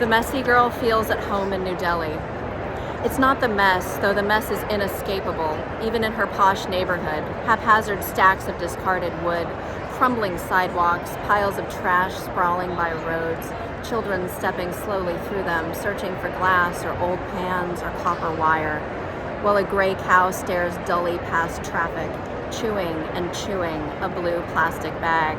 The messy girl feels at home in New Delhi. It's not the mess, though the mess is inescapable, even in her posh neighborhood. Haphazard stacks of discarded wood, crumbling sidewalks, piles of trash sprawling by roads, children stepping slowly through them, searching for glass or old pans or copper wire, while a gray cow stares dully past traffic, chewing and chewing a blue plastic bag.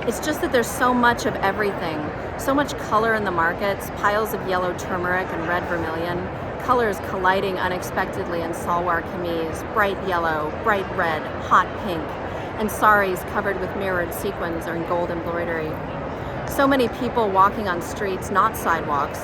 It's just that there's so much of everything, so much color in the markets, piles of yellow turmeric and red vermilion, colors colliding unexpectedly in salwar kameez, bright yellow, bright red, hot pink, and saris covered with mirrored sequins or in gold embroidery. So many people walking on streets, not sidewalks,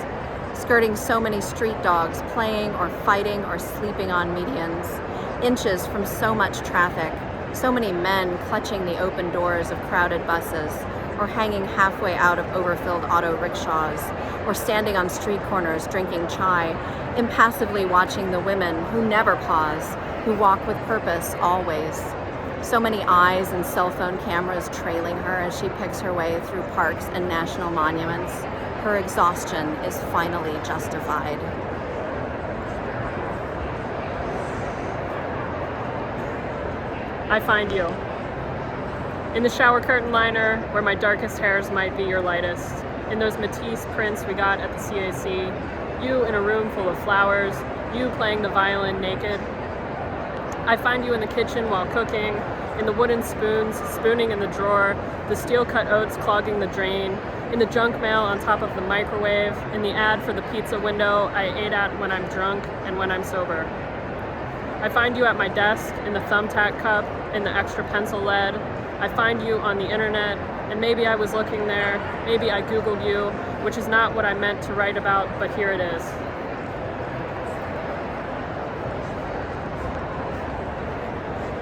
skirting so many street dogs, playing or fighting or sleeping on medians, inches from so much traffic, so many men clutching the open doors of crowded buses, or hanging halfway out of overfilled auto rickshaws, or standing on street corners drinking chai, impassively watching the women who never pause, who walk with purpose always. So many eyes and cell phone cameras trailing her as she picks her way through parks and national monuments. Her exhaustion is finally justified. I find you. In the shower curtain liner, where my darkest hairs might be your lightest. In those Matisse prints we got at the CAC. You in a room full of flowers. You playing the violin naked. I find you in the kitchen while cooking. In the wooden spoons, spooning in the drawer. The steel-cut oats clogging the drain. In the junk mail on top of the microwave. In the ad for the pizza window I ate at when I'm drunk and when I'm sober. I find you at my desk, in the thumbtack cup, in the extra pencil lead. I find you on the internet, and maybe I was looking there, maybe I Googled you, which is not what I meant to write about, but here it is.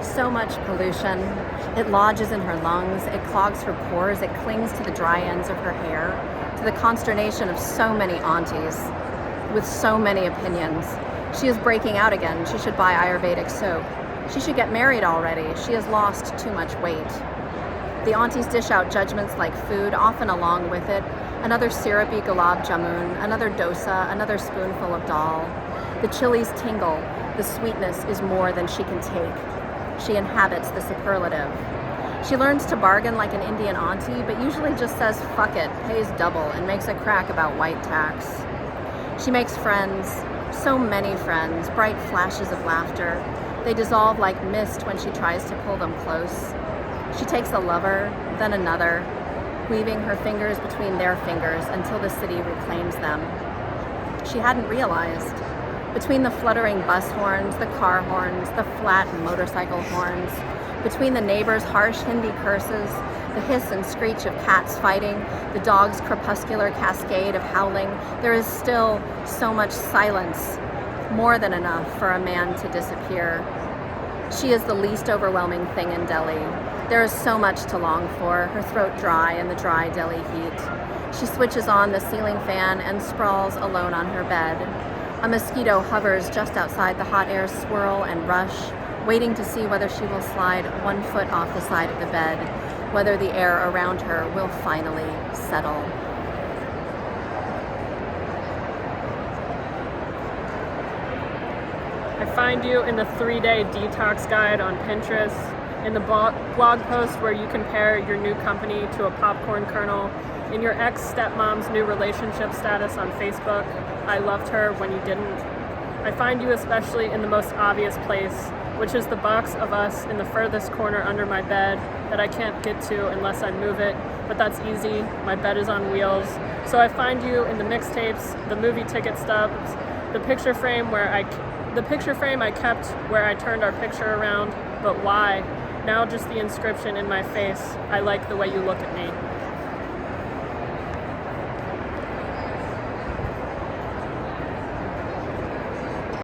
So much pollution. It lodges in her lungs, it clogs her pores, it clings to the dry ends of her hair, to the consternation of so many aunties, with so many opinions. She is breaking out again. She should buy Ayurvedic soap. She should get married already. She has lost too much weight. The aunties dish out judgments like food, often along with it. Another syrupy gulab jamun, another dosa, another spoonful of dal. The chilies tingle. The sweetness is more than she can take. She inhabits the superlative. She learns to bargain like an Indian auntie, but usually just says fuck it, pays double, and makes a crack about white tax. She makes friends. So many friends, bright flashes of laughter. They dissolve like mist when she tries to pull them close. She takes a lover, then another, weaving her fingers between their fingers until the city reclaims them. She hadn't realized. Between the fluttering bus horns, the car horns, the flat motorcycle horns, between the neighbors' harsh Hindi curses, the hiss and screech of cats fighting, the dog's crepuscular cascade of howling, there is still so much silence, more than enough for a man to disappear. She is the least overwhelming thing in Delhi. There is so much to long for, her throat dry in the dry Delhi heat. She switches on the ceiling fan and sprawls alone on her bed. A mosquito hovers just outside the hot air swirl and rush, waiting to see whether she will slide 1 foot off the side of the bed, whether the air around her will finally settle. I find you in the 3-day detox guide on Pinterest, in the blog post where you compare your new company to a popcorn kernel, in your ex-stepmom's new relationship status on Facebook, I loved her when you didn't. I find you especially in the most obvious place, which is the box of us in the furthest corner under my bed that I can't get to unless I move it, but that's easy, my bed is on wheels. So I find you in the mixtapes, the movie ticket stubs, the picture frame I kept where I turned our picture around, but why? Now just the inscription in my face, I like the way you look at me.